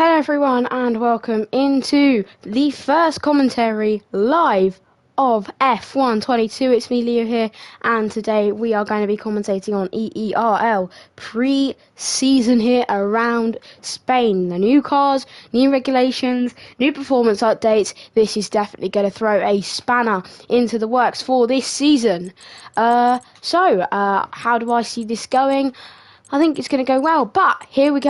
Hello everyone and welcome into the first commentary live of F122. It's me, Leo, here, and today we are going to be commentating on EERL pre-season here around Spain. The new cars, new regulations, new performance updates. This is definitely going to throw a spanner into the works for this season. How do I see this going? I think it's going to go well, but here we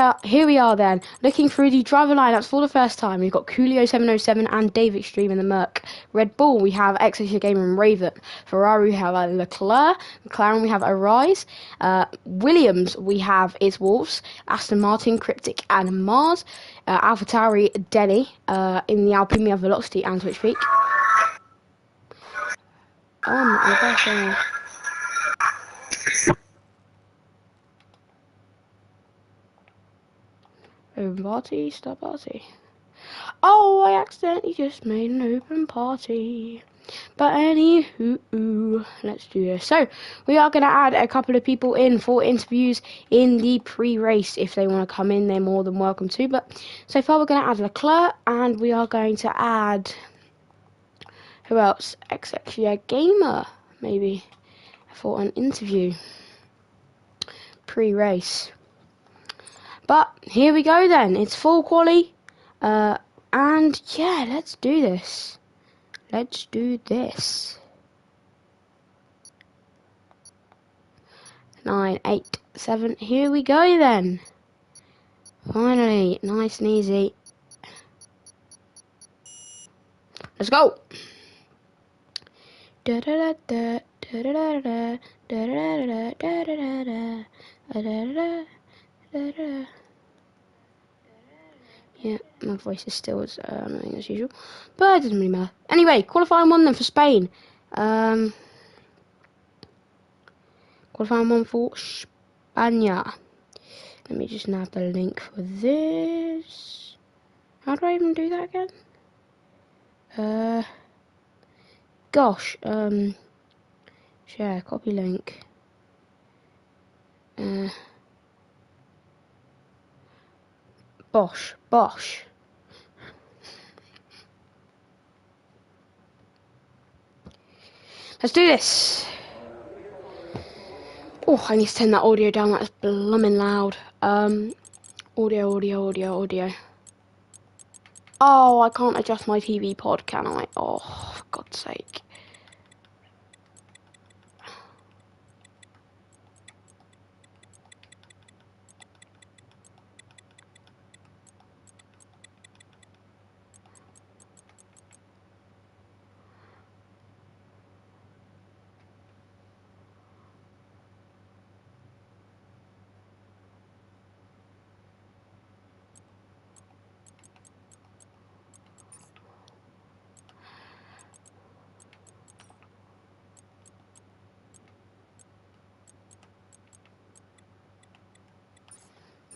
are then, looking through the driver lineups for the first time. We've got Coolio 707 and Dave Extreme in the Merc. Red Bull, we have Exeter Gamer and Raven. Ferrari, we have Leclerc. McLaren, we have Arise. Williams, we have It's Wolves. Aston Martin, Cryptic and Mars. AlphaTauri, Denny. In the Alpine, we have Velocity and Twitch Peak. Open party, start party. Oh, I accidentally just made an open party. But anywho, let's do this. So, we are going to add a couple of people in for interviews in the pre-race. If they want to come in, they're more than welcome to. But so far, we're going to add Leclerc, and we are going to add... who else? Executive Gamer, maybe, for an interview. Pre-race. But here we go then, it's full quali, and yeah, let's do this. 9, 8, 7, here we go then. Finally, nice and easy. Let's go. Yeah, my voice is still as annoying as usual, but it doesn't really matter. Anyway, qualifying 1 then for Spain. Qualifying 1 for España. Let me just nab the link for this. How do I even do that again? Share, copy link. Bosh. Let's do this. Oh, I need to turn that audio down. That's blooming loud. Audio. Oh, I can't adjust my TV pod, can I? Oh, for God's sake.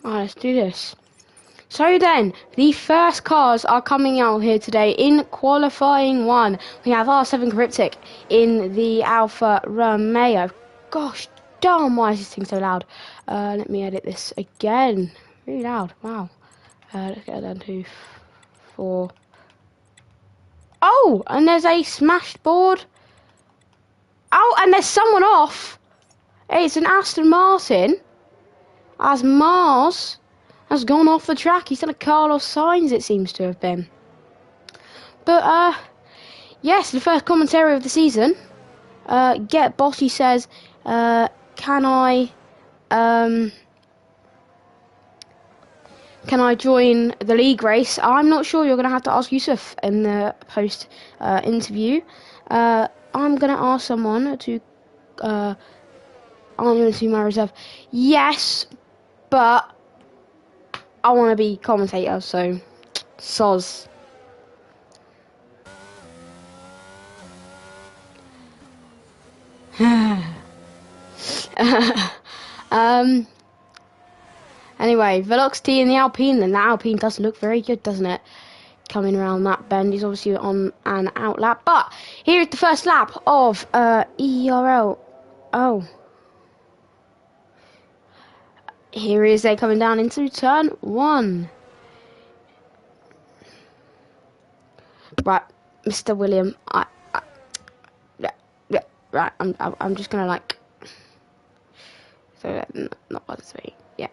Alright, let's do this. So then, the first cars are coming out here today in qualifying 1. We have R7 Cryptic in the Alfa Romeo. Gosh darn, why is this thing so loud? Let me edit this again. Really loud, wow. Let's get it down to 4. Oh, and there's a smashed board. Oh, and there's someone off. Hey, it's an Aston Martin. As Mars has gone off the track. He's done a Carlos Sainz, it seems to have been. But, yes, the first commentary of the season. Get Bossy says, can I join the league race? I'm not sure. You're going to have to ask Yusuf in the post interview. I'm going to ask someone to... I'm going to see my reserve. Yes, but I want to be commentator, so soz. Anyway, Velocity in the Alpine, then the Alpine does look very good, doesn't it? Coming around that bend, he's obviously on an out lap, but here is the first lap of EERL. Oh. Here is they coming down into turn 1. Right, Mr. William, yeah, right, I'm just gonna like, so not bother me. Yeah,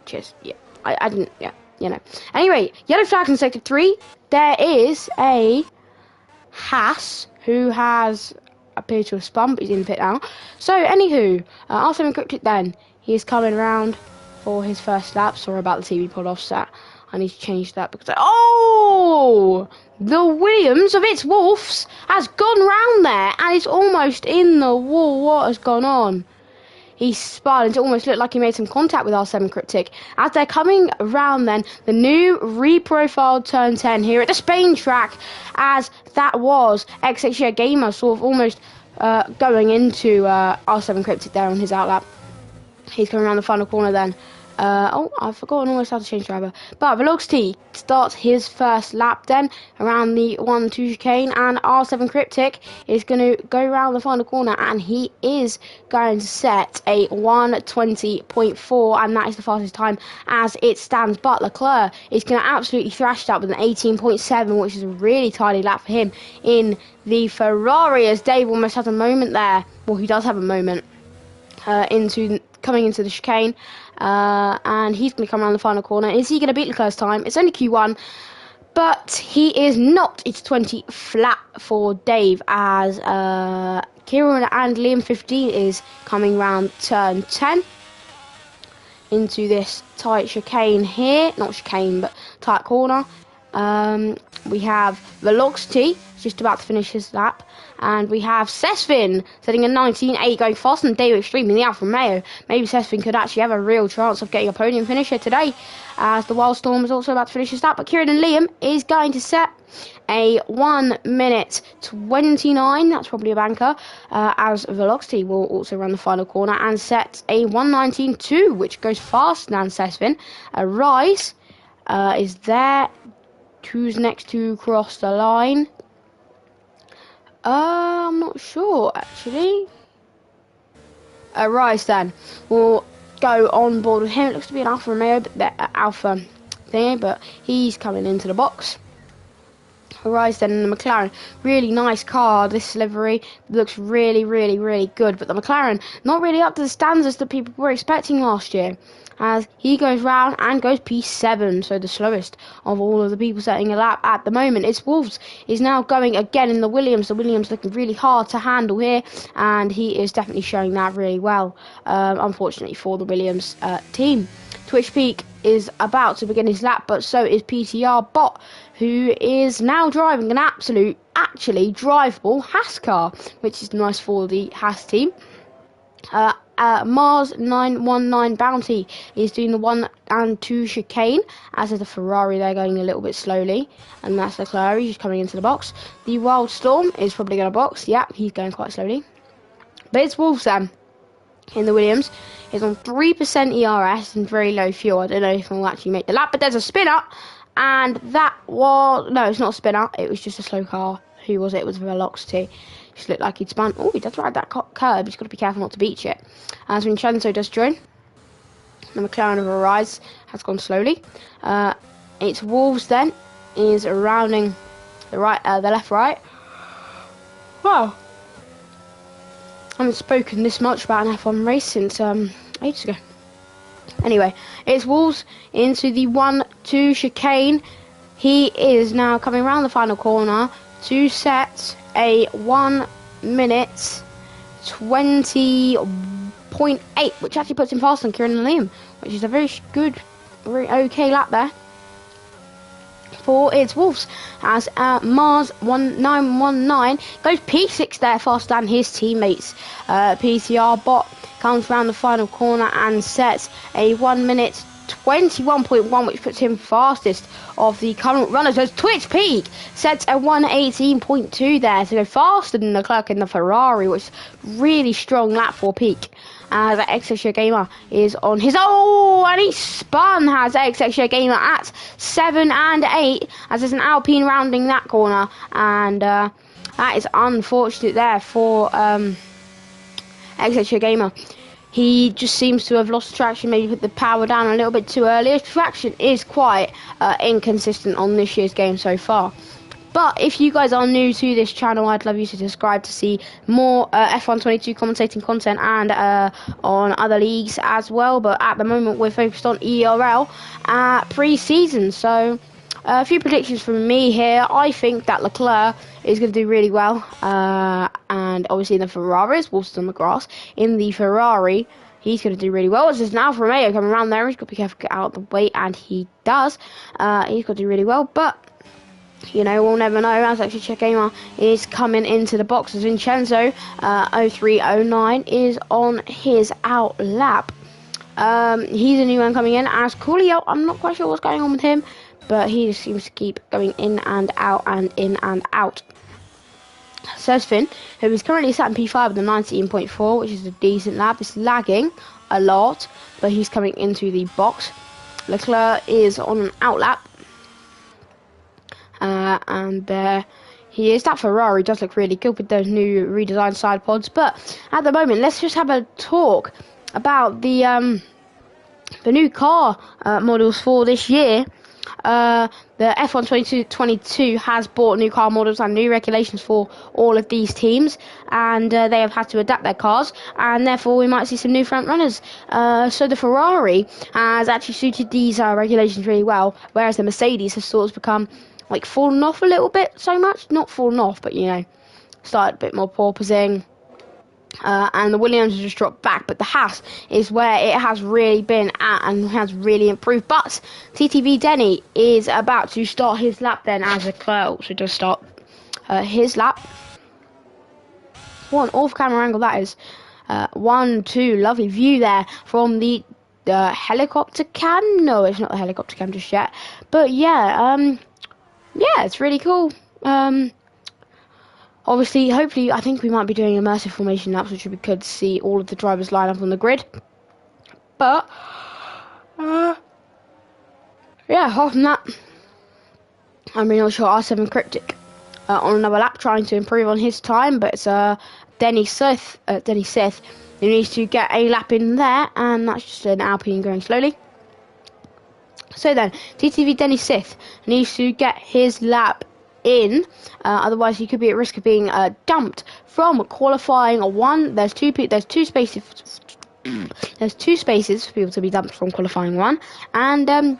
cheers. Yeah, I didn't. Yeah, you know. Anyway, yellow flag in sector 3. There is a Haas who has appeared to have spun, but he's in the pit now. So, anywho, after encrypted, then he is coming around for his first lap. Sorry about the TV pod offset. I need to change that because the Williams of its Wolves has gone round there and it's almost in the wall. What has gone on? He spun. It almost looked like he made some contact with R7 Cryptic. As they're coming around then, the new reprofiled turn 10 here at the Spain track, as that was XXJ Gamer sort of almost going into R7 Cryptic there on his outlap. He's coming around the final corner then. I've forgotten almost how to change driver. But Velocity starts his first lap then around the 1-2 chicane, and R7 Cryptic is going to go around the final corner, and he is going to set a 1:20.4, and that is the fastest time as it stands. But Leclerc is going to absolutely thrash that with an 18.7, which is a really tidy lap for him in the Ferrari, as Dave almost has a moment there. Well, he does have a moment coming into the chicane, and he's going to come around the final corner. Is he going to beat Leclerc's time? It's only Q1, but he is not. It's 20 flat for Dave, as Kieran and Liam 15 is coming round turn 10 into this tight chicane here. Not chicane, but tight corner. We have Velocity just about to finish his lap, and we have Sesvin setting a 19.8, going faster than Dave Extreme in the Alfa Romeo. Maybe Sesvin could actually have a real chance of getting a podium finish here today, as the Wildstorm is also about to finish his lap. But Kieran and Liam is going to set a 1:29, that's probably a banker, as Velocity will also run the final corner and set a 1:19.2, which goes faster than Sesvin. Rise is there. Who's next to cross the line? I'm not sure, actually. Rice then will go on board with him. It looks to be an Alfa Romeo, Alpha thingy, but he's coming into the box. Rice then in the McLaren. Really nice car, this livery. Looks really, really, really good. But the McLaren, not really up to the standards that people were expecting last year, as he goes round and goes P7, so the slowest of all of the people setting a lap at the moment. It's Wolves is now going again in the Williams. The Williams looking really hard to handle here, and he is definitely showing that really well, unfortunately for the Williams team. Twitch Peak is about to begin his lap, but so is PTR Bot, who is now driving an actually drivable Haas car, which is nice for the Haas team. Mars 919 Bounty is doing the 1-2 chicane, as is the Ferrari. They're going a little bit slowly, and that's Leclerc. He's coming into the box. The Wildstorm is probably going to box. Yeah, he's going quite slowly. But it's Wolves then in the Williams. Is on 3% ERS and very low fuel. I don't know if he'll actually make the lap, but there's a spinner, and that was no, it's not a spinner. It was just a slow car. Who was it? It was Velocity. Just looked like he'd spun. Oh, he does ride that curb. He's got to be careful not to beach it. As Vincenzo does join. The McLaren of Arise has gone slowly. It's Wolves then is rounding the left right. Wow. I haven't spoken this much about an F1 race since ages ago. Anyway, it's Wolves into the 1-2 chicane. He is now coming around the final corner to set a 1:20.8, which actually puts him faster than Kieran and Liam, which is a very good, very okay lap there for its Wolves, as Mars 1919 goes P6 there faster than his teammates. PTR Bot comes around the final corner and sets a 1:21.1, which puts him fastest of the current runners, as Twitch Peak sets a 1:18.2 there to go faster than Leclerc in the Ferrari, which is really strong lap for Peak. As XXJ Gamer is on his and he spun, has XXJ Gamer at 7 and 8, as there's an Alpine rounding that corner, and that is unfortunate there for XXJ Gamer. He just seems to have lost traction, maybe put the power down a little bit too early. His traction is quite inconsistent on this year's game so far. But if you guys are new to this channel, I'd love you to subscribe to see more F122 commentating content and on other leagues as well. But at the moment, we're focused on EERL pre-season. So a few predictions from me here. I think that Leclerc is going to do really well. And obviously in the Ferraris, Walters on the grass. In the Ferrari, he's going to do really well. It's just now for Romeo coming around there. He's got to be careful to get out of the way, and he does. He's got to do really well. But you know, we'll never know. As actually Check Gamer is coming into the box as Vincenzo 0309 is on his out lap. He's a new one coming in as Coolio. I'm not quite sure what's going on with him, but he just seems to keep going in and out and in and out. Sesfin, who is currently sat in P5 with a 19.4, which is a decent lap. It's lagging a lot, but he's coming into the box. Leclerc is on an out lap. And there he is. That Ferrari does look really good with those new redesigned side pods. But at the moment, let's just have a talk about the new car models for this year. The F1 2022 has bought new car models and new regulations for all of these teams, and they have had to adapt their cars, and therefore we might see some new front runners. So the Ferrari has actually suited these regulations really well, whereas the Mercedes has sort of become like fallen off a little bit. So much, not fallen off, but you know, started a bit more porpoising. And the Williams has just dropped back, but the Haas is where it has really been at and has really improved. But TTV Denny is about to start his lap then, as Leclerc also does start his lap. What an off-camera angle that is. 1, 2, lovely view there from the helicopter cam. No, it's not the helicopter cam just yet. But yeah, it's really cool. Obviously, hopefully, I think we might be doing immersive formation laps, which would be good to see all of the drivers line up on the grid. But, yeah, apart from that, I'm really not sure. R7 Cryptic on another lap, trying to improve on his time, but it's Denny Sith, who needs to get a lap in there, and that's just an Alpine going slowly. So then, TTV Denny Sith needs to get his lap in, otherwise he could be at risk of being dumped from qualifying one. There's two spaces for people to be dumped from qualifying one, and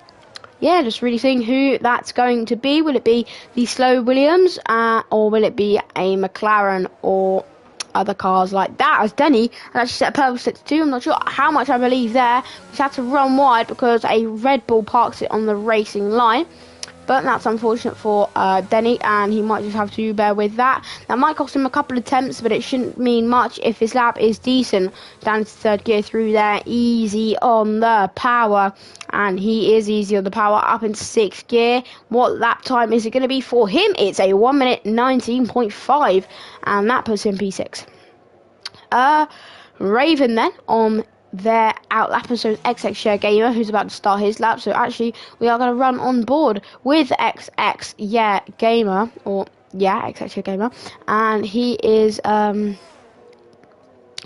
yeah, just really seeing who that's going to be. Will it be the slow Williams, or will it be a McLaren or other cars like that? As Denny has actually set a purple 62. I'm not sure how much I believe there. He's had to run wide because a Red Bull parks it on the racing line. But that's unfortunate for Denny, and he might just have to bear with that. That might cost him a couple of attempts, but it shouldn't mean much if his lap is decent. Down to third gear through there, easy on the power. And he is easy on the power, up into sixth gear. What lap time is it going to be for him? It's a 1 minute 19.5, and that puts him P6. Raven then on their out lapper, so XX Share Gamer, who's about to start his lap. So actually we are going to run on board with XX Gamer, XX Share Gamer, and he is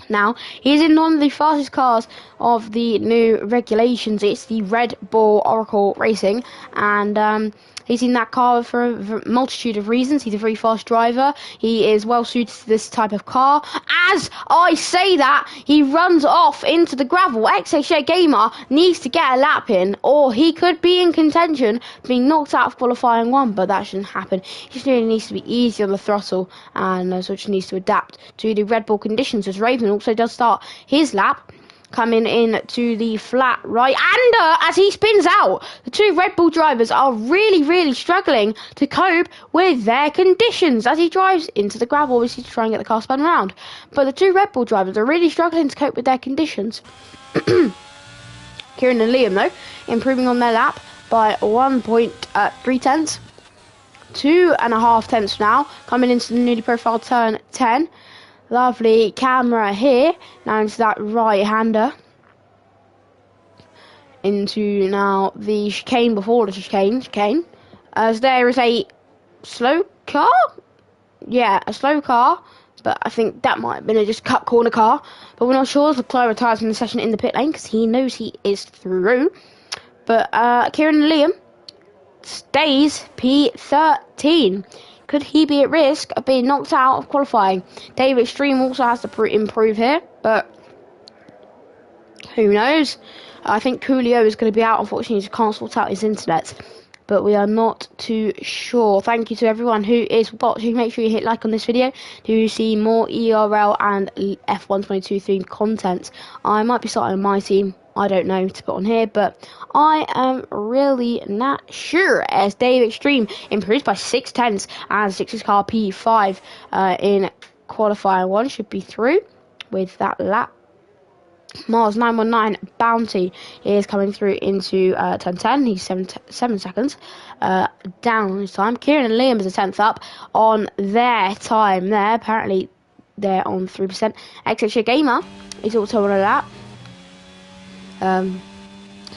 now he's in one of the fastest cars of the new regulations. It's the Red Bull Oracle Racing, and he's in that car for a multitude of reasons. He's a very fast driver. He is well suited to this type of car. As I say that, he runs off into the gravel. XHA Gamer needs to get a lap in, or he could be in contention being knocked out of qualifying one, but that shouldn't happen. He just really needs to be easy on the throttle, and so just needs to adapt to the Red Bull conditions, as Raven also does start his lap, coming in to the flat right, and as he spins out, the two Red Bull drivers are really struggling to cope with their conditions as he drives into the gravel, obviously to try and get the car spun around. But the two Red Bull drivers are really struggling to cope with their conditions. Kieran and Liam, though, improving on their lap by 1.3 tenths. 2.5 tenths now, coming into the newly profiled turn 10. Lovely camera here, now into that right-hander. Into now the chicane before the chicane. As there is a slow car? Yeah, a slow car, but I think that might have been a just cut corner car. But we're not sure. Leclerc retires from the session in the pit lane because he knows he is through. But Kieran and Liam stays P13. could he be at risk of being knocked out of qualifying? David Extreme also has to improve here, but who knows? I think Coolio is going to be out. Unfortunately, he can't sort out his internet, but we are not too sure. Thank you to everyone who is watching. Make sure you hit like on this video to see more ERL and F122 themed content. I might be starting my team. I don't know to put on here, but I am really not sure. As Dave Extreme improves by 6/10 and 6's car P5 in qualifying 1 should be through with that lap. Mars 919 Bounty is coming through into 10:10. He's 7 seconds down on his time. Kieran and Liam is a 10th up on their time there. Apparently they're on 3%. XXA Gamer is also on a lap. So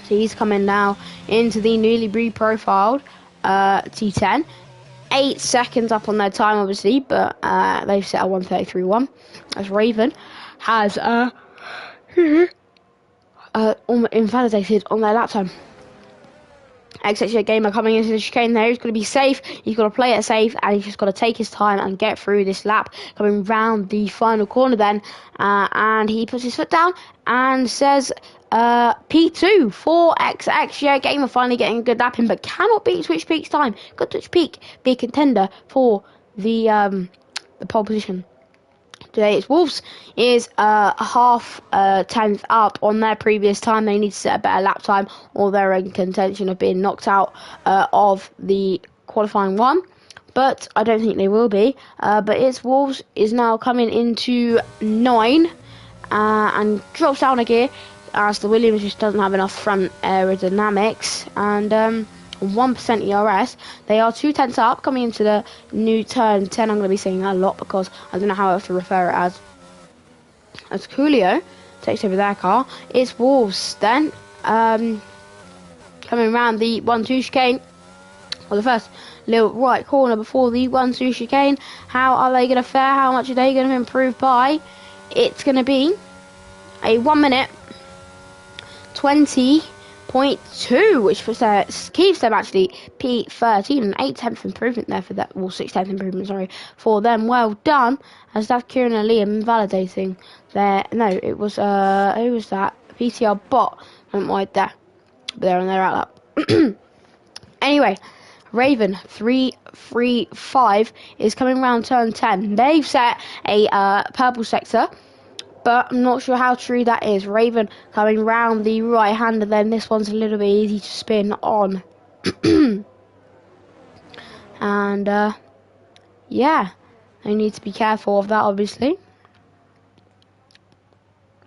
he's coming now into the newly reprofiled T10. 8 seconds up on their time, obviously, but they've set a 1:33.1. As Raven has invalidated on their lap time. XXA Gamer coming into the chicane there. He's got to be safe. He's got to play it safe, and he's just got to take his time and get through this lap. Coming round the final corner then, and he puts his foot down and says P2 for XXA Gamer, finally getting a good lap in, but cannot beat Twitch Peak's time. Could Twitch Peak be a contender for the pole position? Today it's Wolves is a half 10th up on their previous time. They need to set a better lap time, or they're in contention of being knocked out of the qualifying 1. But I don't think they will be. But it's Wolves is now coming into 9 and drops down a gear as the Williams just doesn't have enough front aerodynamics, and 1% ERS. They are 2 tenths up coming into the new turn 10. I'm going to be saying that a lot because I don't know how else to refer it as Coolio takes over their car. It's Wolves then coming around the 1-2 chicane. Well, the first little right corner before the 1-2 chicane. How are they going to fare? How much are they going to improve by? It's going to be a 1 minute 20.2, which keeps them actually P13, an 8/10 improvement there for that, well, 6/10 improvement, sorry, for them. Well done, as that's Kieran and Liam invalidating their, no, it was, who was that? PTR bot went wide there, but they're on their outlap. Anyway, Raven 335 is coming round turn 10. They've set a purple sector, but I'm not sure how true that is. Raven coming round the right hand, and then this one's a little bit easy to spin on. And yeah, they need to be careful of that, obviously.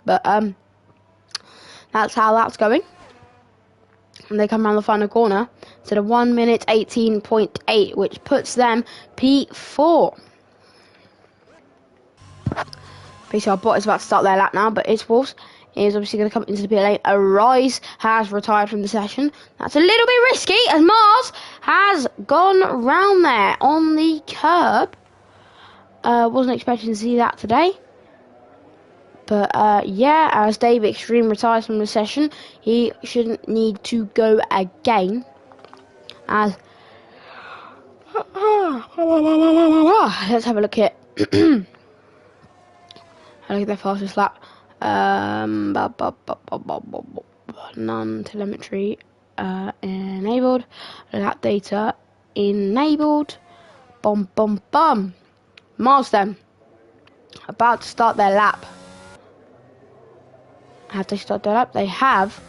But that's how that's going. And they come around the final corner to the 1 minute 18.8, which puts them P4. PCR bot is about to start their lap now, but it's Wolves is obviously going to come into the pit lane. Arise has retired from the session. That's a little bit risky, as Mars has gone round there on the curb. Wasn't expecting to see that today. But yeah, as Dave Extreme retires from the session, he shouldn't need to go again. As let's have a look at look at their fastest lap. Non-telemetry enabled. Lap data enabled. Bum bum bum. Mars then about to start their lap. Have they started their lap? They have.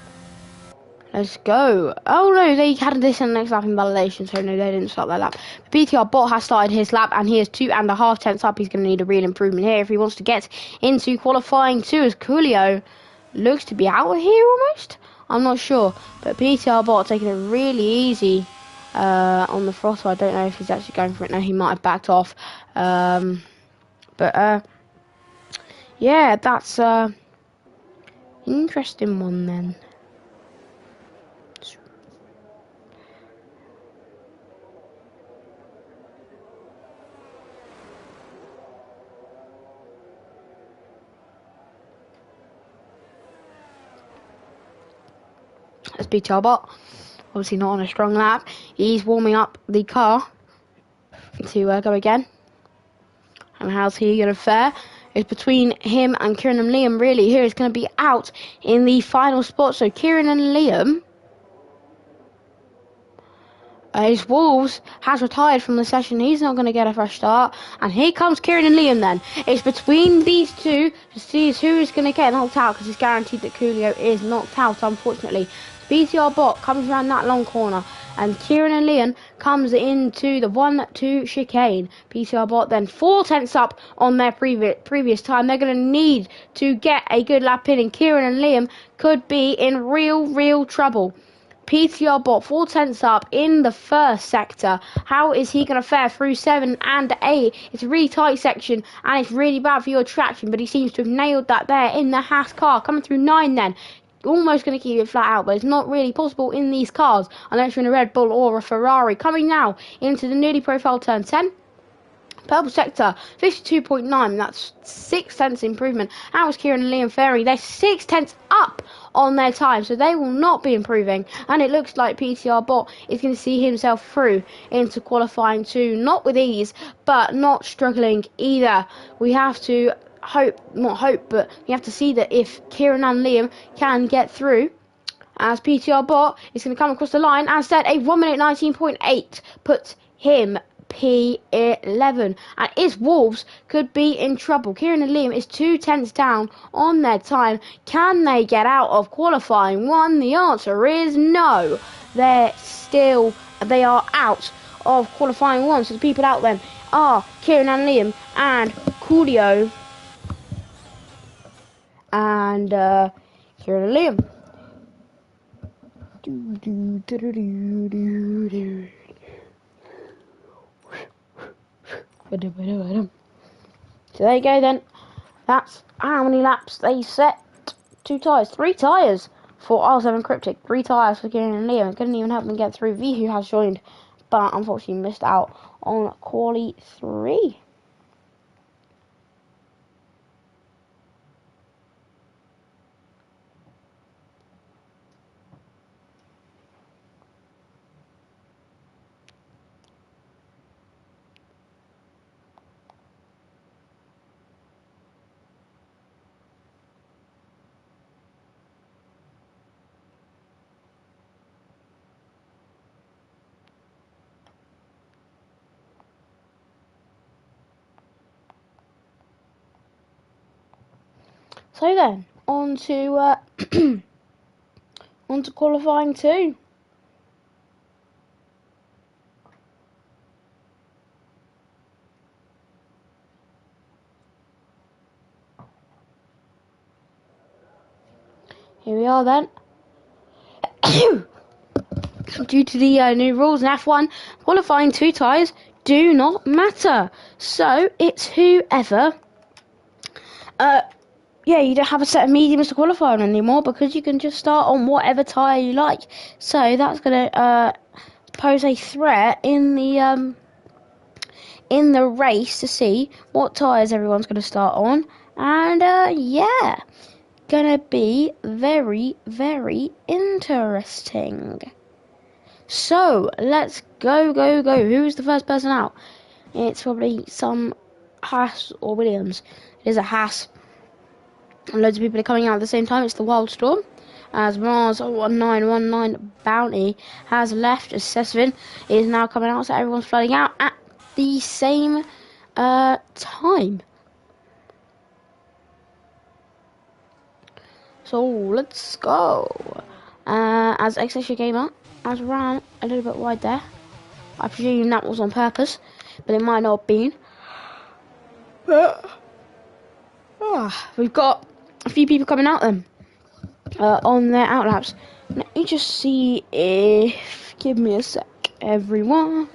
Let's go. Oh no, they had this in the next lap invalidation, so no, they didn't start their lap. The BTR bot has started his lap, and he is 2.5 tenths up. He's going to need a real improvement here if he wants to get into qualifying 2, as Coolio looks to be out of here almost. I'm not sure, but BTR bot taking it really easy on the throttle. I don't know if he's actually going for it now. He might have backed off. But yeah, that's interesting one then. That's BTR bot, obviously not on a strong lap. He's warming up the car. to go again. And how's he going to fare? It's between him and Kieran and Liam, really, who is going to be out in the final spot. So Kieran and Liam, his Wolves has retired from the session. He's not going to get a fresh start. And here comes Kieran and Liam then. It's between these two to see who is going to get knocked out, because it's guaranteed that Coolio is knocked out, unfortunately. BTR bot comes around that long corner, and Kieran and Liam comes into the 1-2 chicane. BTR bot then 4 tenths up on their previous time. They're going to need to get a good lap in, and Kieran and Liam could be in real trouble. PTR bot 4 tenths up in the first sector. How is he going to fare through 7 and 8? It's a really tight section and it's really bad for your traction, but he seems to have nailed that there in the Haas car. Coming through 9 then. Almost going to keep it flat out, but it's not really possible in these cars unless you're in a Red Bull or a Ferrari. Coming now into the newly profiled turn 10. Purple sector, 52.9, that's 6 tenths improvement. How was Kieran and Liam faring? They're 6 tenths up on their time, so they will not be improving. And it looks like PTR bot is going to see himself through into qualifying 2, not with ease, but not struggling either. We have to but we have to see that if Kieran and Liam can get through, as PTR bot is going to come across the line and set a 1 minute 19.8 puts him P11, and his Wolves could be in trouble. Kieran and Liam is 2 tenths down on their time. Can they get out of qualifying 1? The answer is no. They are out of qualifying 1. So the people out then are Kieran and Liam and Coolio and Kieran and Liam. So there you go then. That's how many laps they set. 2 tyres, 3 tyres for R7 Cryptic, 3 tyres for Kieran and Liam. Couldn't even help them get through. V, who has joined, but unfortunately missed out on quali 3. So then, on to on to qualifying 2. Here we are then. Due to the new rules in F1, qualifying 2 tyres do not matter. So it's whoever. You don't have a set of mediums to qualify on anymore, because you can just start on whatever tyre you like. So that's going to pose a threat in the race to see what tyres everyone's going to start on. And gonna be very interesting. So let's go. Who's the first person out? It's probably some Haas or Williams. It is a Haas. And loads of people are coming out at the same time. It's the Wildstorm. As Mars 1919 Bounty has left, as Sesvin is now coming out, so everyone's flooding out at the same time. So let's go. As Execution Gamer has ran a little bit wide there. I presume that was on purpose, but it might not have been. We've got a few people coming out then on their outlaps. Let me just see if... Give me a sec, everyone.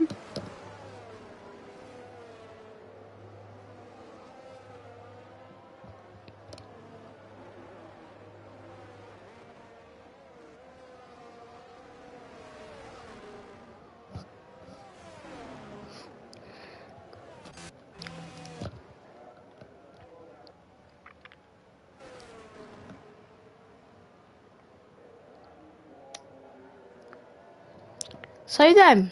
So then,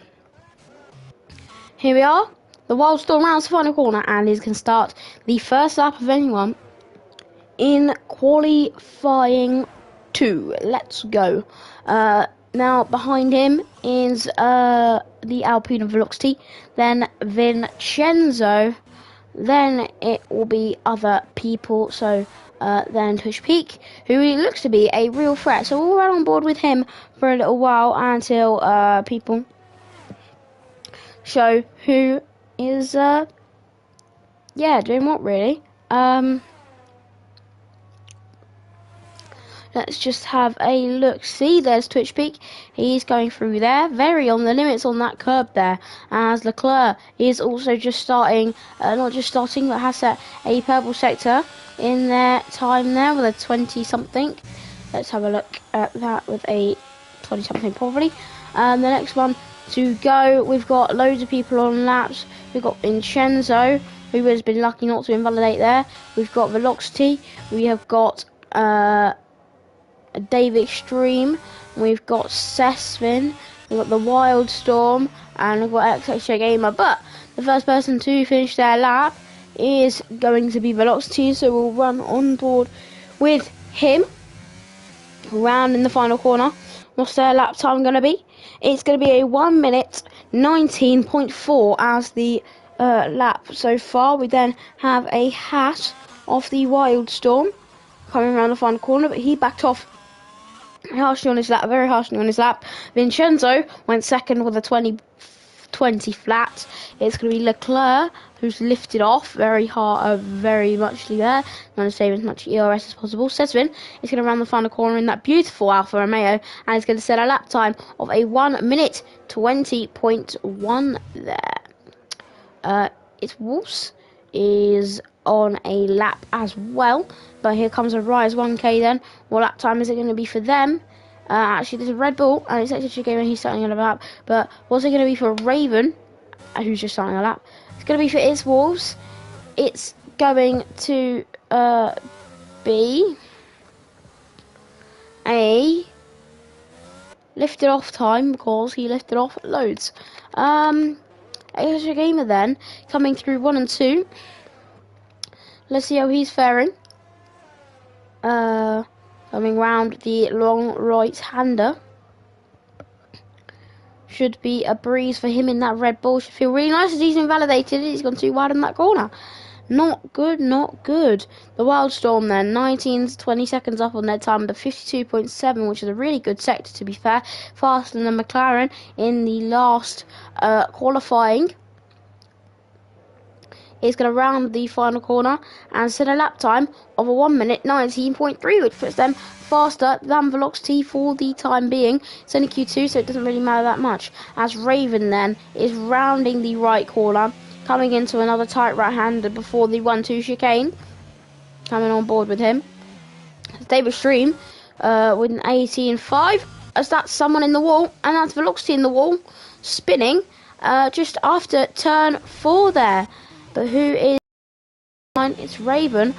here we are. The Wildstorm rounds the final corner and is going to start the first lap of anyone in qualifying 2. Let's go. Now behind him is the Alpine Velocity, then Vincenzo, then it will be other people, so then Tush Peak, who looks to be a real threat, so we'll run on board with him for a little while until people show who is doing what really. Let's just have a look. See, there's Twitch Peak. He's going through there. Very on the limits on that curb there. As Leclerc is also just starting, not just starting, but has set a purple sector in their time there with a 20-something. Let's have a look at that with a 20-something probably. The next one to go, we've got loads of people on laps. We've got Vincenzo, who has been lucky not to invalidate there. We've got Velocity. We have got Dave Extreme, we've got Sesvin, we've got the Wildstorm, and we've got XXJ Gamer. But the first person to finish their lap is going to be Velocity, so we'll run on board with him round in the final corner. What's their lap time going to be? It's going to be a 1 minute 19.4 as the lap so far. We then have a hat off the Wildstorm coming around the final corner, but he backed off harshly on his lap, very harshly on his lap. Vincenzo went second with a 20 flat. It's going to be Leclerc who's lifted off very hard, very muchly there. Trying to save as much ERS as possible. Sesvin is going to run the final corner in that beautiful Alfa Romeo, and it's going to set a lap time of a 1 minute 20.1 there. It's Wolves is on a lap as well, but here comes a Rise 1K then. What lap time is it going to be for them? Actually, there's a Red Bull, and it's actually Gamer, he's starting on a lap, but what's it going to be for Raven, who's just starting a lap? It's going to be for It's Wolves. It's going to be a lifted off time, because he lifted off loads. Extra Gamer then, coming through 1 and 2. Let's see how he's faring. Coming round the long right-hander. Should be a breeze for him in that Red Bull. Should feel really nice as he's invalidated. He's gone too wide in that corner. Not good, not good. The Wildstorm then, 19 to 20 seconds up on their time, the 52.7, which is a really good sector to be fair. Faster than McLaren in the last qualifying. Is going to round the final corner and set a lap time of a 1 minute 19.3, which puts them faster than Velocity for the time being. It's only Q2, so it doesn't really matter that much. As Raven then is rounding the right corner, coming into another tight right-hander before the 1-2 chicane. Coming on board with him. David Stream with an 18.5, as that's someone in the wall, and that's Velocity in the wall, spinning just after turn 4 there. But who is it's Raven.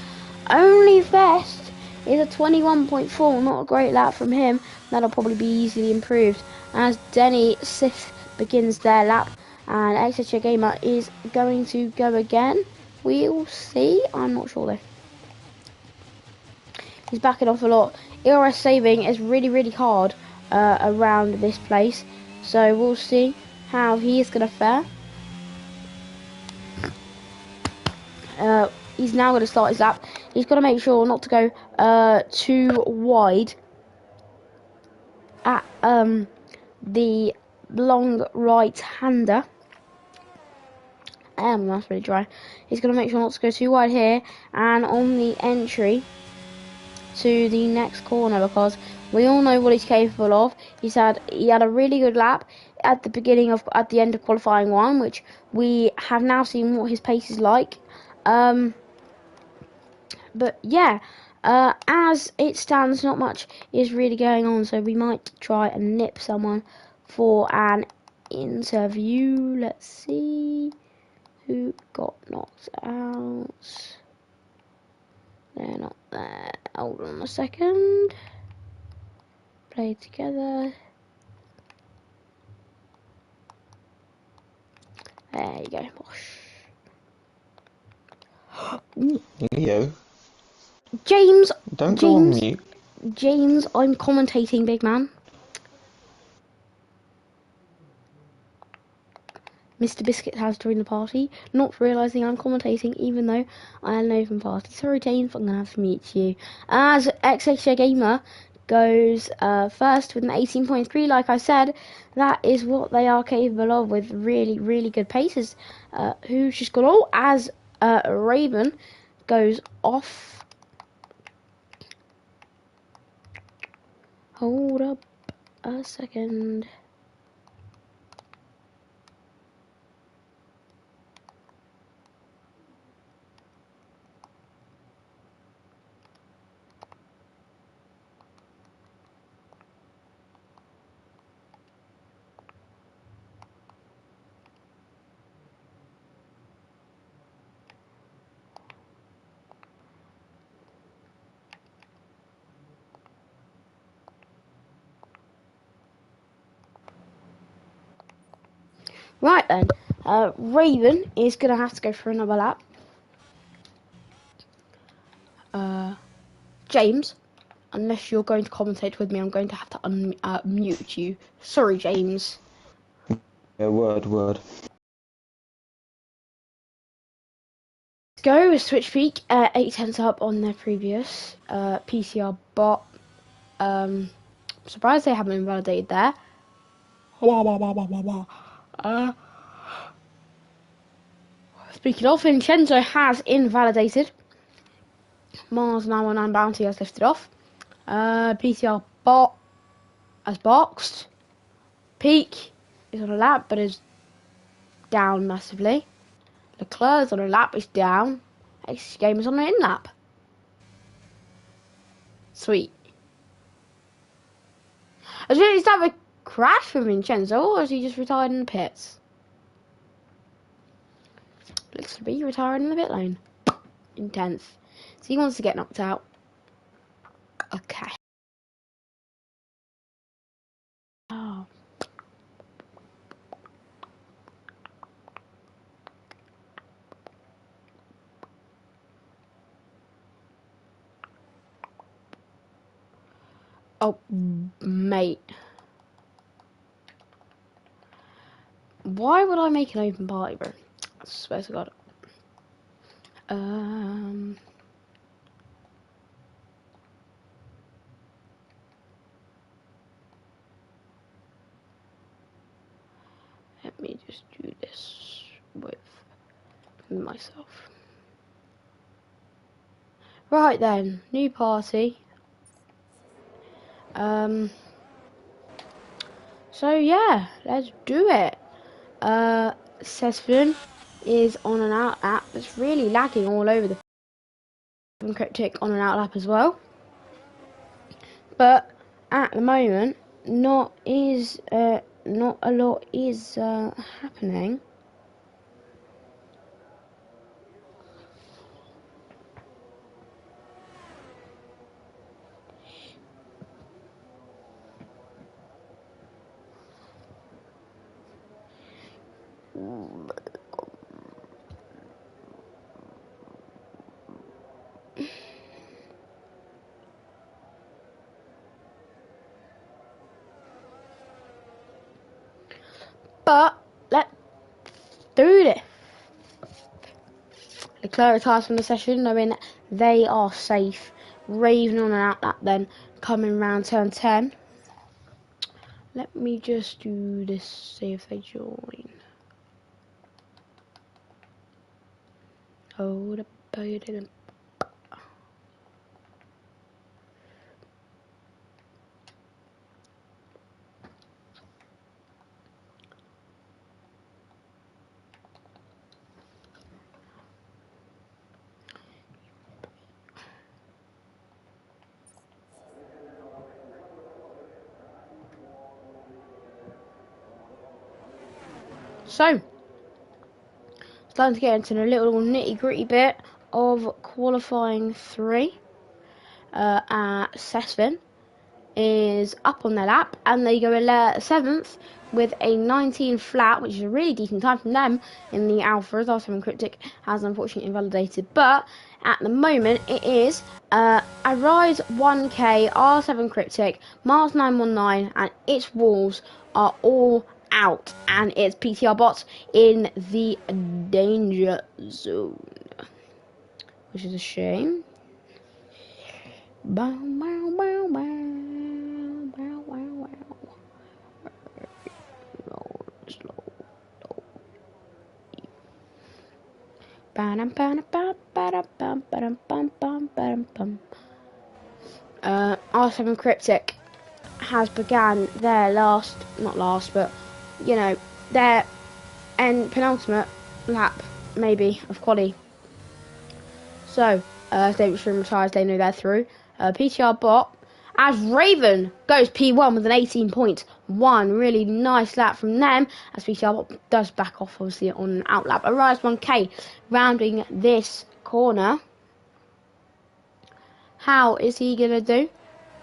Only best is a 21.4, not a great lap from him. That'll probably be easily improved as Denny Sith begins their lap, and XHA Gamer is going to go again. We'll see. I'm not sure though. He's backing off a lot. ERS saving is really hard around this place, so we'll see how he is going to fare. He's now going to start his lap. He's got to make sure not to go too wide at the long right-hander. That's really dry. He's going to make sure not to go too wide here and on the entry to the next corner, because we all know what he's capable of. He had a really good lap at the end of qualifying 1, which we have now seen what his pace is like. But yeah, as it stands, not much is really going on, so we might try and nip someone for an interview. Let's see who got knocked out. They're not there. Hold on a second. Play together. There you go. Leo, James, don't go on mute. James, I'm commentating, big man. Mr. Biscuit has joined the party, not realising I'm commentating, even though I had an open party. Sorry, James, I'm going to have to mute you. As XXJ Gamer goes first with an 18.3, like I said, that is what they are capable of with really, really good paces. Who's just gone all as Raven goes off. Hold up a second. Right then, Raven is going to have to go for another lap. James, unless you're going to commentate with me, I'm going to have to mute you. Sorry, James. Yeah, word. Let's go with Switch Peak, 8 tenths up on their previous PCR bot. Surprised they haven't invalidated there. Speaking of, Vincenzo has invalidated. Mars 919 bounty has lifted off. PCR bot has boxed. Peak is on a lap but is down massively. Leclerc's on a lap, is down. X Game is on an in lap. Sweet. Is that a crash for Vincenzo, or is he just retired in the pits? Looks to be retired in the pit lane. Intense. So he wants to get knocked out. Okay. Oh. Oh, mate. Why would I make an open party, bro? I swear to God. Let me just do this with myself. Right then, new party. So yeah, let's do it. Sesfin is on an out lap. It's really lagging all over the Cryptic on an out lap as well. But at the moment, not a lot is happening. But let's do this. Leclerc retires from the session, knowing they are safe. Raven on an out lap then, coming round turn 10. Let me just do this, see if they join. Hold up, So, starting to get into a little nitty-gritty bit of qualifying 3. Sesvin is up on their lap, and they go 7th with a 19 flat, which is a really decent time from them in the Alphas. R7 Cryptic has unfortunately invalidated, but at the moment it is Arise 1K, R7 Cryptic, Mars 919, and its Wolves are all out, and it's PTR bots in the danger zone, which is a shame. Bow, bow, bow, bow, bow, bow, bow. Slow. R7 Cryptic has began their not last, but you know, their penultimate lap, maybe, of quali. So, David Stream retires, they know they're through. PTR bot, as Raven goes P1 with an 18.1. Really nice lap from them, as PTR bot does back off, obviously, on an out lap. Arise 1K rounding this corner. How is he going to do?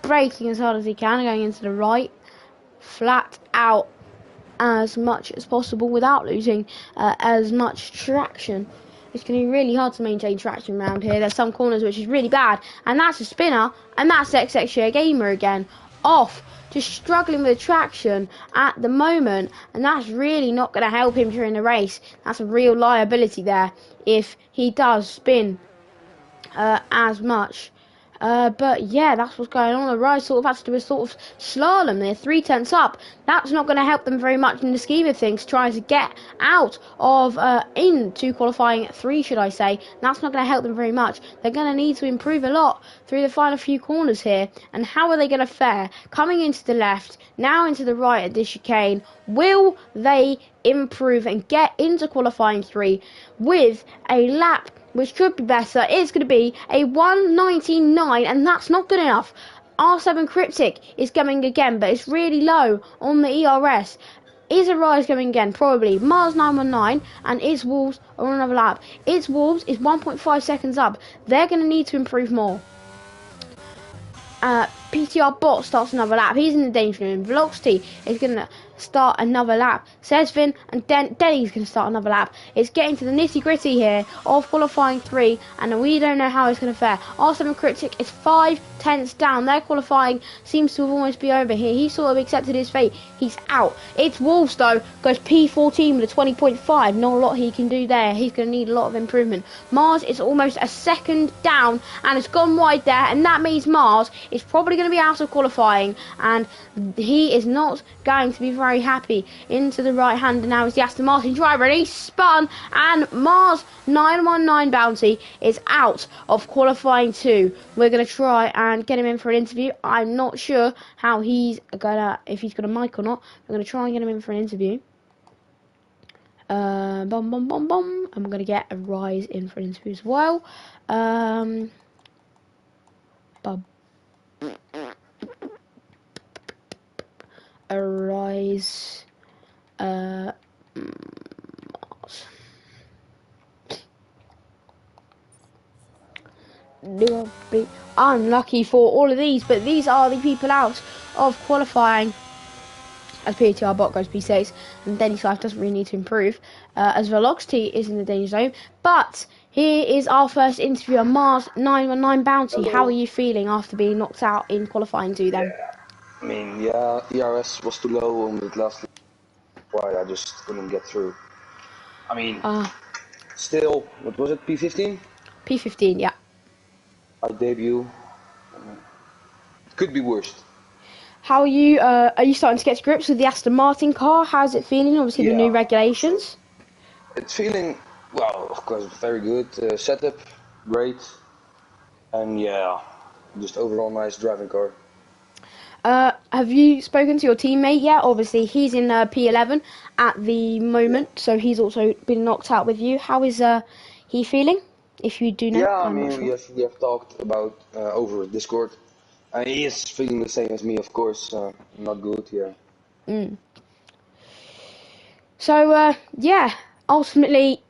Braking as hard as he can, going into the right. Flat out as much as possible without losing as much traction. It's going to be really hard to maintain traction around here. There's some corners which is really bad, and that's a spinner, and that's XX Gamer again, off, just struggling with traction at the moment, and that's really not going to help him during the race. That's a real liability there if he does spin as much. But yeah, that's what's going on. The Rise sort of has to do a sort of slalom. They're 3/10 up. That's not going to help them very much in the scheme of things, trying to get out of into qualifying 3, should I say. That's not going to help them very much. They're going to need to improve a lot through the final few corners here. And how are they going to fare? Coming into the left, now into the right at this chicane. Will they improve and get into qualifying 3 with a lap which could be better? It's going to be a 1:99, and that's not good enough. R7 Cryptic is coming again, but it's really low on the ERS. Is Arise going again? Probably. Mars 919 and its Wolves are on another lap. Its Wolves is 1.5 seconds up. They're going to need to improve more. PTR bot starts another lap. He's in the danger room. Velocity is going to start another lap. Sezvin and Denny's going to start another lap. It's getting to the nitty gritty here of qualifying 3, and we don't know how it's going to fare. R7 Cryptic is 5/10 down. Their qualifying seems to have almost be over here. He sort of accepted his fate. He's out. It's Wolves though, goes P14 with a 20.5. Not a lot he can do there. He's going to need a lot of improvement. Mars is almost a second down, and it's gone wide there, and that means Mars is probably going to be out of qualifying, and he is not going to be very happy. Into the right hander now is the Aston Martin driver, and he spun, and Mars 919 Bounty is out of qualifying 2. We're going to try and get him in for an interview. I'm not sure how he's gonna, if he's got a mic or not. I'm going to try and get him in for an interview. And we're going to get a Rise in for an interview as well. Arise Mars. Unlucky for all of these, but these are the people out of qualifying. As PTR bot goes P6, and Denny's life doesn't really need to improve, as Velocity is in the danger zone. But here is our first interview on Mars 919 Bounty. How are you feeling after being knocked out in qualifying 2 then? I mean, yeah, ERS was too low on the last why I just couldn't get through. I mean, still, what was it, P15? P15, yeah. I debut. It could be worse. How are you starting to get to grips with the Aston Martin car? How's it feeling, obviously the new regulations? It's feeling, well, of course, very good. Setup, great. And yeah, just overall nice driving car. Have you spoken to your teammate yet? Obviously, he's in P11 at the moment, so he's also been knocked out with you. How is he feeling? If you do know, yeah, I'm not sure. we have talked about over Discord. He is feeling the same as me, of course. Not good, yeah. So yeah, ultimately,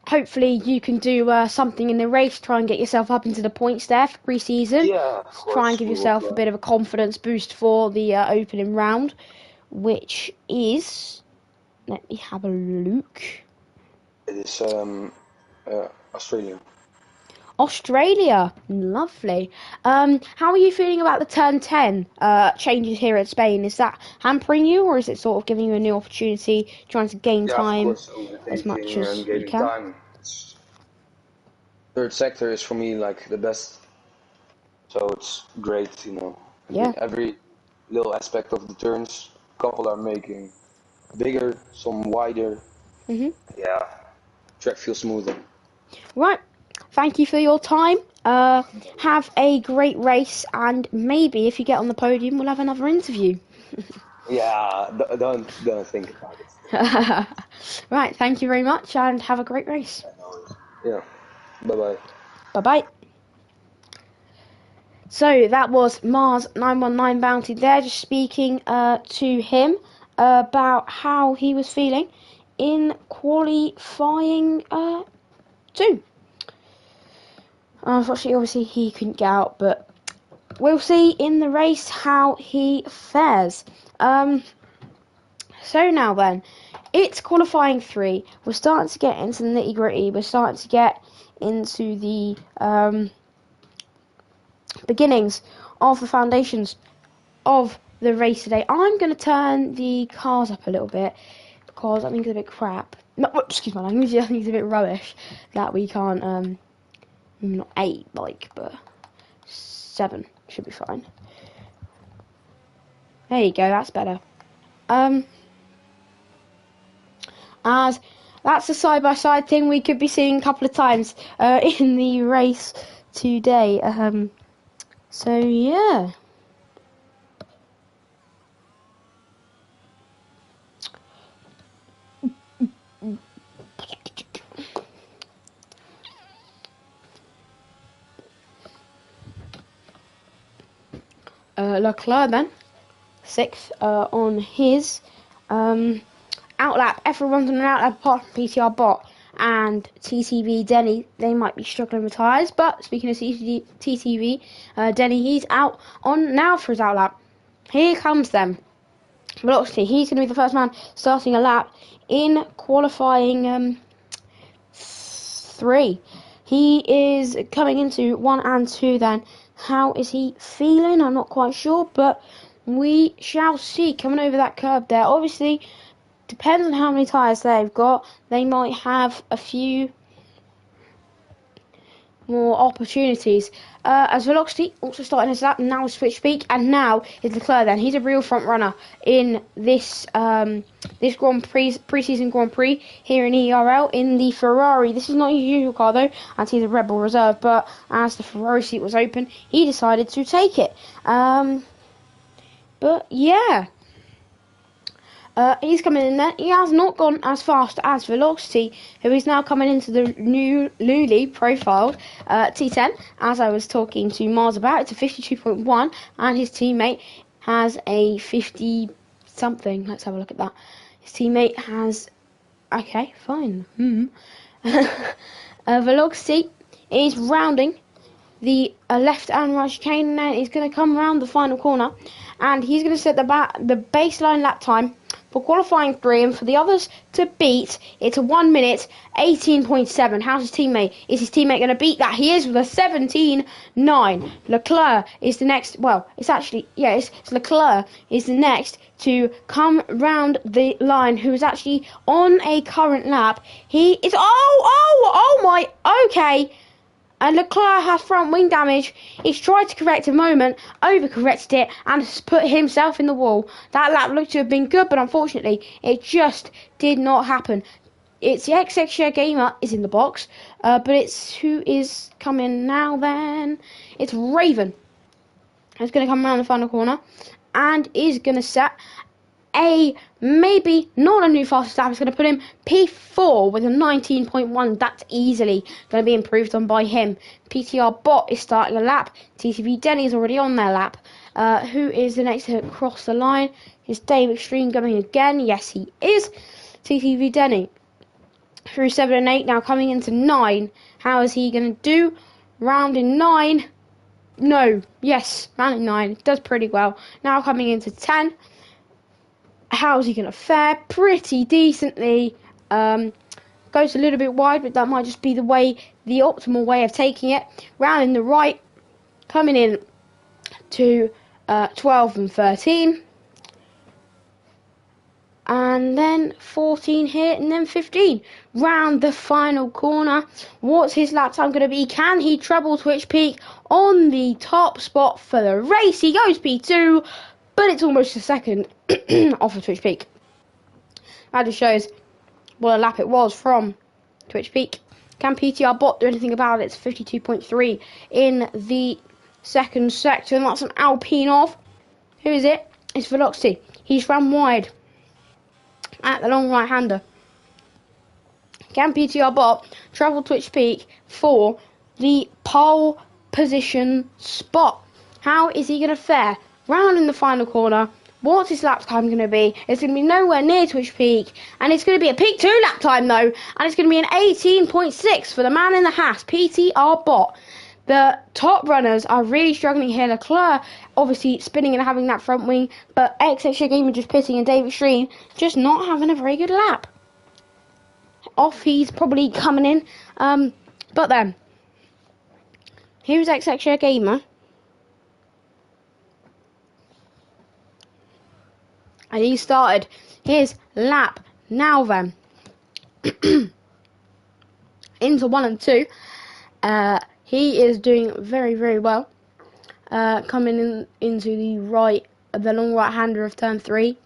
hopefully you can do something in the race, try and get yourself up into the points there for pre-season. Yeah, of course. Try and give yourself a bit of a confidence boost for the opening round, which is, let me have a look. It is Australian. Australia, lovely. How are you feeling about the turn 10 changes here at Spain? Is that hampering you, or is it sort of giving you a new opportunity, trying to gain Yeah, of time course, as much overthinking as and you gaining can? time. Third sector is for me like the best, so it's great, Yeah. Every little aspect of the turns, couple are making bigger, some wider. Mhm. Yeah, track feels smoother. Right. Thank you for your time. Have a great race, and maybe if you get on the podium, we'll have another interview. Yeah, don't think about it. Right. Thank you very much, and have a great race. Yeah, bye bye. Bye bye. So that was Mars 919 Bounty there, just speaking to him about how he was feeling in qualifying 2. Unfortunately, obviously, he couldn't get out, but we'll see in the race how he fares. So now then, it's qualifying 3. We're starting to get into the nitty gritty. We're starting to get into the beginnings of the foundations of the race today. I'm going to turn the cars up a little bit because I think it's a bit crap. No, excuse my language. I think it's a bit rubbish that we can't not 8 but 7 should be fine. There you go. That's better. As that's a side-by-side thing we could be seeing a couple of times in the race today. So yeah. Leclerc then, 6th on his outlap. Everyone's on an outlap apart from PTR Bot and TTV Denny. They might be struggling with tyres, but speaking of TTV, Denny, he's out on now for his outlap. Here comes them. Velocity, he's going to be the first man starting a lap in qualifying 3. He is coming into 1 and 2 then. How is he feeling? I'm not quite sure, but we shall see. Coming over that curb there. Obviously, depends on how many tyres they've got. They might have a few more opportunities. As Velocity also starting his lap, now switch speak, and now is Leclerc then. He's a real front runner in this this Grand Prix, pre-season Grand Prix here in EERL in the Ferrari. This is not his usual car though, as he's a Red Bull reserve, but as the Ferrari seat was open, he decided to take it. But yeah. He's coming in there. He has not gone as fast as Velocity, who is now coming into the newly profiled T10. As I was talking to Mars about, it's a 52.1, and his teammate has a 50 something. Let's have a look at that. His teammate has. Okay, fine. Velocity is rounding the left and right chicane, and then he's going to come around the final corner, and he's going to set the baseline lap time for qualifying 3, and for the others to beat, it's a 1 minute 18.7. How's his teammate? Is his teammate going to beat that? He is with a 17.9. Leclerc is the next. Well, it's actually it's Leclerc is the next to come round the line, who is actually on a current lap. He is. Oh my. Okay. And Leclerc has front wing damage. He's tried to correct a moment, overcorrected it, and has put himself in the wall. That lap looked to have been good, but unfortunately, it just did not happen. It's the XX Share Gamer is in the box, but it's who is coming now then? It's Raven. It's going to come around the final corner and is going to set maybe not a new fastest lap. It's going to put him P4 with a 19.1. That's easily going to be improved on by him. PTR Bot is starting a lap. TTV Denny is already on their lap. Who is the next to cross the line? Is Dave Extreme coming again? Yes, he is. TTV Denny through 7 and 8, now coming into 9. How is he going to do? Round in 9. No. Yes, round in 9. Does pretty well. Now coming into 10. how's he going to fare? Pretty decently. Goes a little bit wide, but that might just be the optimal way of taking it. Round in the right, coming in to 12 and 13. And then 14 here, and then 15. Round the final corner. What's his lap time going to be? Can he treble Twitch Peak on the top spot for the race? He goes P2, but it's almost a second off of Twitch Peak. That just shows what a lap it was from Twitch Peak. Can PTR bot do anything about it? It's 52.3 in the second sector, and that's an Alpine off. Who is it? It's Velocity. He's ran wide at the long right-hander. Can PTR bot travel Twitch Peak for the pole position spot? How is he going to fare? Round in the final corner. What's his lap time going to be? It's going to be nowhere near Twitch Peak, and it's going to be a Peak 2 lap time though, and it's going to be an 18.6 for the man in the Haas, PTR bot. The top runners are really struggling here. Leclerc obviously spinning and having that front wing, but XX Gamer just pitting and David Stream just not having a very good lap. Off he's probably coming in, but then here's XX Gamer, and he started his lap now then into 1 and 2. He is doing very, very well. Coming in into the long right-hander of turn 3.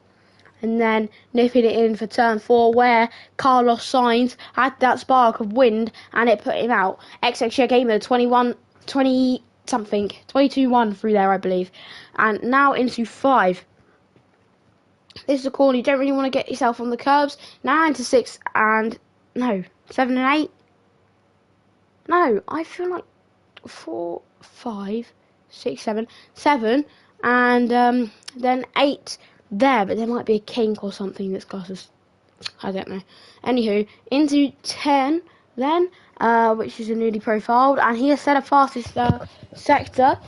And then nipping it in for turn 4, where Carlos Sainz had that spark of wind and it put him out. XX Gamer 22-1 through there, I believe. And now into 5. This is a corner you don't really want to get yourself on the curbs. Now into 6 and... No, 7 and 8. No, I feel like 4, 5, 6, 7, and then 8 there, but there might be a kink or something that's got us. I don't know. Anywho, into 10 then, which is a newly profiled, and he has set a fastest sector.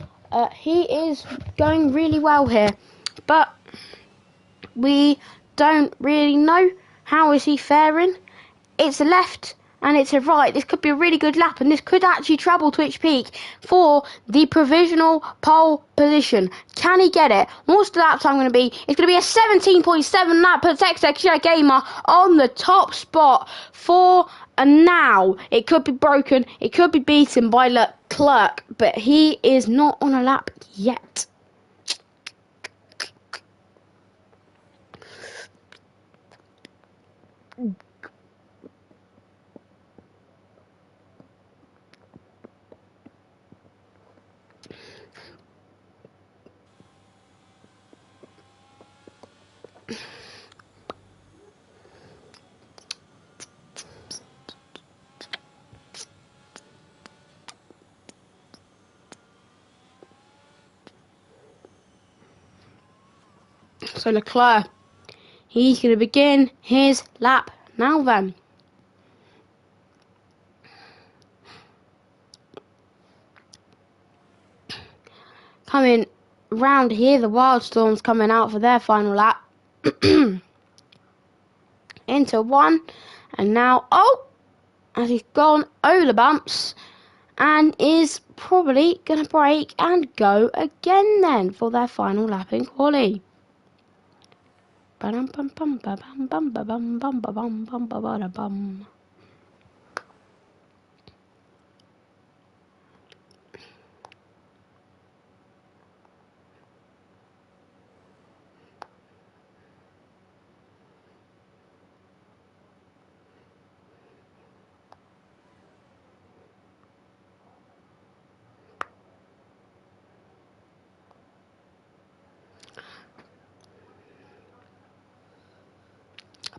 He is going really well here, but we don't really know how is he faring. It's a left and it's a right. This could be a really good lap, and this could actually treble Twitch Peak for the provisional pole position. Can he get it? What's the lap time going to be? It's going to be a 17.7 lap per XX Gamer on the top spot for a now. It could be broken. It could be beaten by Leclerc, but he is not on a lap yet. So Leclerc, he's going to begin his lap now then. Coming round here, the Wildstorm's coming out for their final lap. Into 1, and now, as he's gone over the bumps, and is probably going to brake and go again then for their final lap in quali.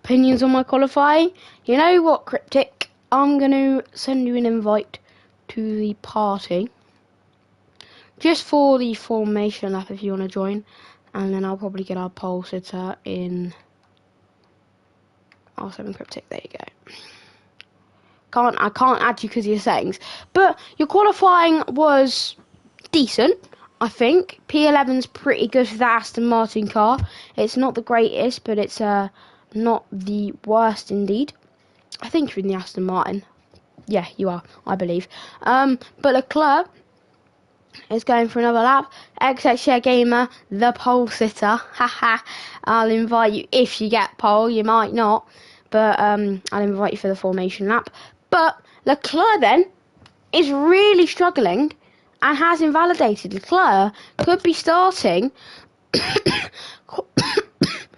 Opinions on my qualifying? You know what, Cryptic? I'm going to send you an invite to the party. Just for the formation lap if you want to join. And then I'll probably get our pole sitter in R7 Cryptic. There you go. I can't add you because of your settings. But your qualifying was decent. I think P11's pretty good for that Aston Martin car. It's not the greatest, but it's not the worst indeed. I think you're in the Aston Martin. Yeah, you are, I believe. But Leclerc is going for another lap. XX Gamer, the pole sitter. Haha. I'll invite you if you get pole. You might not, but I'll invite you for the formation lap. But Leclerc then is really struggling and has invalidated. Leclerc could be starting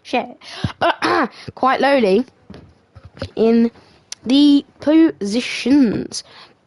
shit quite lowly in the positions,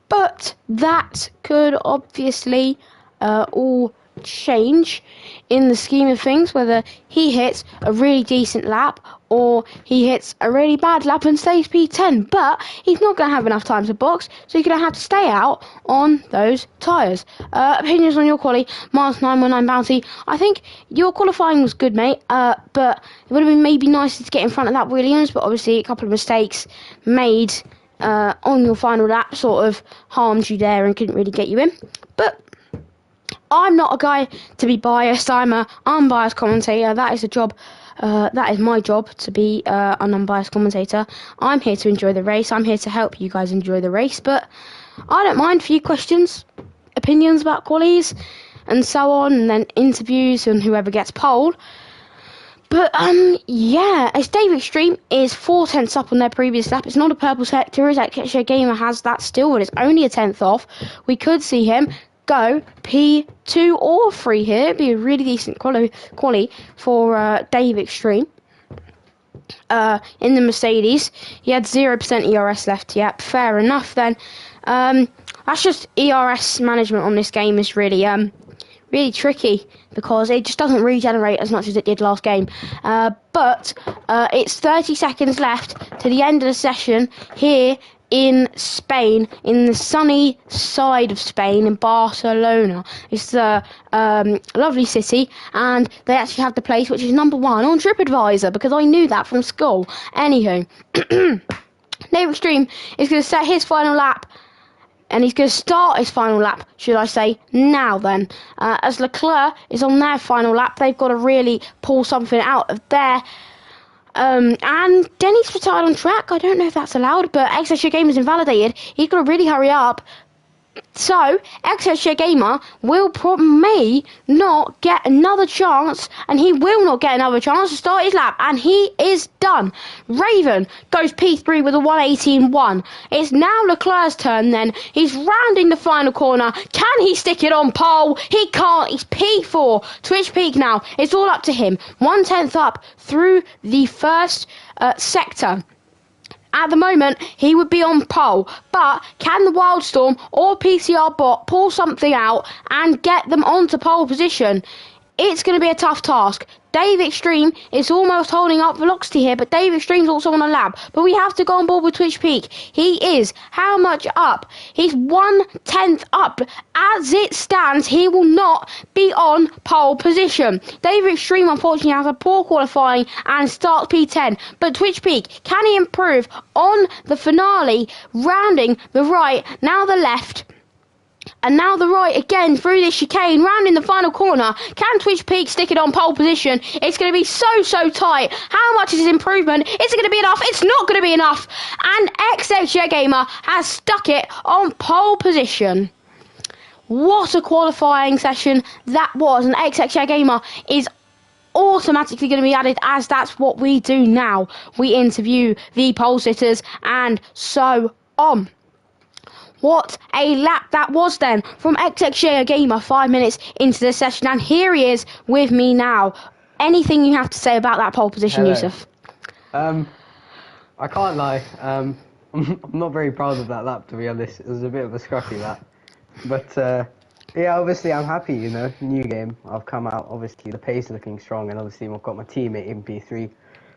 but that could obviously all change in the scheme of things, whether he hits a really decent lap or he hits a really bad lap and stays P10, but he's not going to have enough time to box, so you're going to have to stay out on those tyres. Opinions on your quali, Mars 919 Bounty. I think your qualifying was good, mate, but it would have been maybe nicer to get in front of that Williams, but obviously a couple of mistakes made on your final lap sort of harmed you there and couldn't really get you in. But I'm not a guy to be biased. I'm an unbiased commentator. That is a job. That is my job, to be an unbiased commentator. I'm here to enjoy the race. I'm here to help you guys enjoy the race. But I don't mind a few questions, opinions about qualies, and so on, and then interviews and whoever gets pole. But yeah, as Dave Extreme is 4 tenths up on their previous lap. It's not a purple sector, as XXJ Gamer has that still, but it's only a tenth off. We could see him go P2 or 3 here. It'd be a really decent quali for Dave Extreme. In the Mercedes, he had 0% ERS left. Yep, fair enough then. That's just ERS management on this game is really really tricky because it just doesn't regenerate as much as it did last game. But it's 30 seconds left to the end of the session here in Spain, in the sunny side of Spain, in Barcelona. It's a lovely city, and they actually have the place which is number 1 on TripAdvisor, because I knew that from school. Anywho, Dave Extreme is going to set his final lap, and he's going to start his final lap, should I say, now then. As Leclerc is on their final lap, they've got to really pull something out of there. And Denny's retired on track. I don't know if that's allowed, but XXJ Gamer's invalidated. He's got to really hurry up. So, XXJ Gamer may not get another chance, and he will not get another chance to start his lap, and he is done. Raven goes P3 with a 118.1. It's now Leclerc's turn then. He's rounding the final corner. Can he stick it on pole? He can't. He's P4. Twitch Peak now. It's all up to him. 1/10 up through the first sector. At the moment, he would be on pole, but can the Wildstorm or PCR bot pull something out and get them onto pole position? It's going to be a tough task. Dave Extreme is almost holding up velocity here, but Dave Extreme's also on a lap. But we have to go on board with Twitch Peak. He is how much up? He's 1/10 up. As it stands, he will not be on pole position. Dave Extreme, unfortunately, has a poor qualifying and starts P10. But Twitch Peak, can he improve on the finale, rounding the right, now the left? And now the right again through this chicane, round in the final corner. Can Twitch Peak stick it on pole position? It's going to be so tight. How much is his improvement? Is it going to be enough? It's not going to be enough. And XXJ Gamer has stuck it on pole position. What a qualifying session that was. And XXJ Gamer is automatically going to be added, as that's what we do now. We interview the pole sitters and so on. What a lap that was then from XXJ Gamer 5 minutes into the session, and here he is with me now. Anything you have to say about that pole position, Hello. Yusuf? I can't lie. I'm not very proud of that lap, to be honest. It was a bit of a scruffy lap. But yeah, obviously I'm happy, you know. New game. I've come out, obviously the pace is looking strong, and obviously I've got my teammate in P3.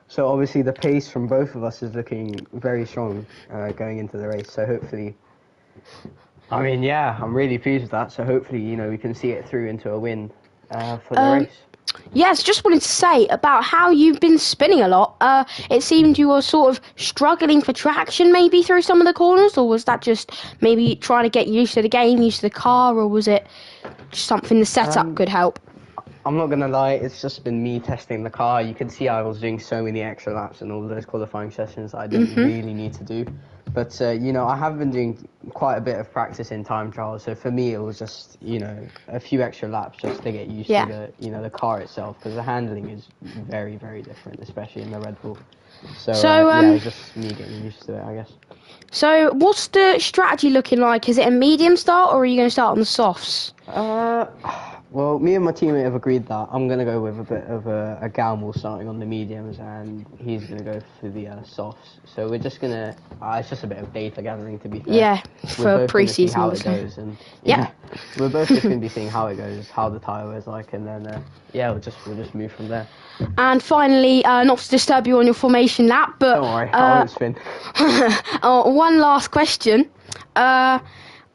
So obviously the pace from both of us is looking very strong going into the race. So hopefully, I mean, yeah, I'm really pleased with that. So hopefully, you know, we can see it through into a win for the race. Yes, just wanted to say about how you've been spinning a lot. It seemed you were sort of struggling for traction maybe through some of the corners, or was that just maybe trying to get used to the game, used to the car, or was it just something the setup could help? I'm not gonna lie, it's just been me testing the car. You can see I was doing so many extra laps in all those qualifying sessions that I didn't really need to do. But you know, I have been doing quite a bit of practice in time trials. So for me, it was just, you know, a few extra laps just to get used to the, you know, the car itself, because the handling is very, very different, especially in the Red Bull. So yeah, it's just me getting used to it, I guess. So what's the strategy looking like? Is it a medium start, or are you going to start on the softs? Well, me and my teammate have agreed that I'm going to go with a bit of a gamble starting on the mediums, and he's going to go for the softs. So we're just going to... it's just a bit of data gathering, to be fair. Yeah, for pre-season, how obviously. it goes, and we're both just going to be seeing how it goes, how the tyre is like, and then yeah, we'll just move from there. And finally, not to disturb you on your formation lap, but don't worry, I won't spin. One last question.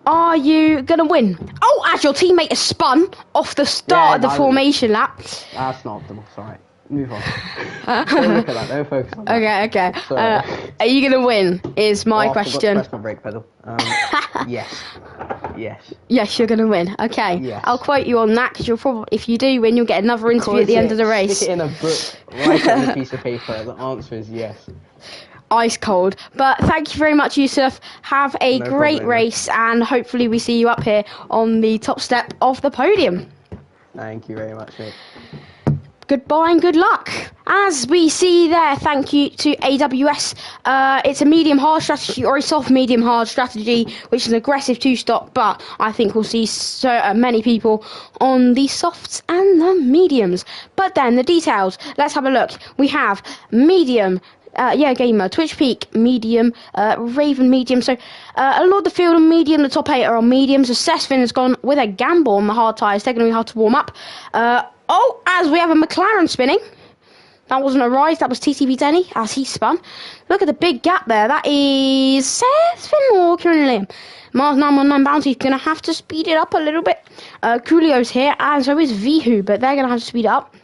Are you going to win? Oh, as your teammate has spun off the start of the formation lap. That's not optimal, sorry. Move on. Don't look at that, don't focus on that. Okay. Are you going to win, is my question. I forgot to press my brake pedal. Yes. Yes, you're going to win. Okay. Yes. I'll quote you on that, because you'll probably, if you do win, you'll get another interview at the end of the race. Stick it in a book, write it on a piece of paper. The answer is yes. Ice cold. But thank you very much, Yusuf. Have a great race, and hopefully we see you up here on the top step of the podium. Thank you very much, mate. Goodbye and good luck. As we see there, thank you to AWS. It's a medium-hard strategy, or a soft medium-hard strategy, which is an aggressive two-stop, but I think we'll see so many people on the softs and the mediums. But then the details, let's have a look. We have medium, Gamer, Twitch Peak, medium, Raven, medium. So a lot of the field on medium, the top 8 are on medium. So Sesfin has gone with a gamble on the hard tyres. They're going to be hard to warm up. As we have a McLaren spinning. That wasn't a rise, that was TTB Denny as he spun. Look at the big gap there. That is Sesfin Walker and Liam. Mars 919 Bounty's going to have to speed it up a little bit. Coolio's here, and so is Vihu, but they're going to have to speed it up.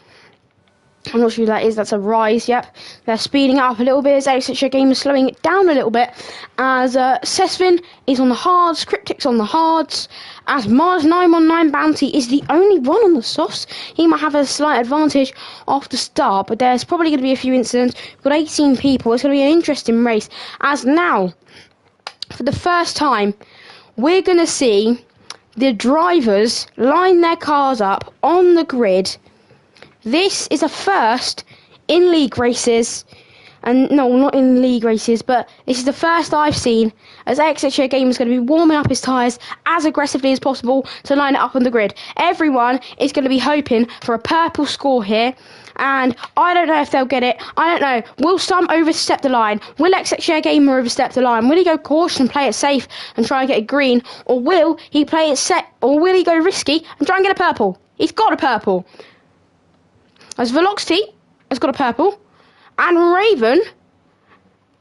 I'm not sure who that is. That's a rise. Yep, they're speeding it up a little bit. As Extra Game is slowing it down a little bit. As Sesfin is on the hards, Cryptic's on the hards. As Mars 919 Bounty is the only one on the softs. He might have a slight advantage off the start, but there's probably going to be a few incidents. We've got 18 people. It's going to be an interesting race. As now, for the first time, we're going to see the drivers line their cars up on the grid. This is a first in league races, and no, not in league races, but this is the first I've seen as XHA Game is going to be warming up his tyres as aggressively as possible to line it up on the grid. Everyone is going to be hoping for a purple score here, and I don't know if they'll get it. I don't know. Will some overstep the line? Will XHA Gamer overstep the line? Will he go caution and play it safe and try and get a green, or will he play it set, or will he go risky and try and get a purple? He's got a purple. As Velocity has got a purple, and Raven,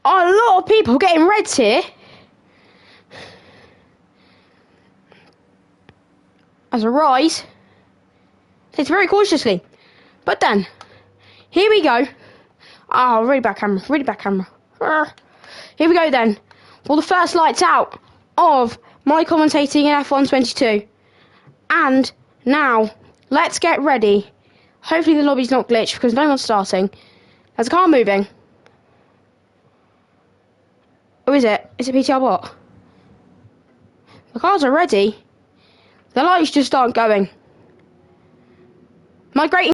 a lot of people getting reds here. As a rise, takes very cautiously. But then, here we go. Oh, really bad camera, really bad camera. Here we go then. Well, the first lights out of my commentating in F1 22. And now, let's get ready. Hopefully the lobby's not glitched because no one's starting. There's a car moving. Who is it? Is it PTR bot? The cars are ready. The lights just aren't going. Migrating.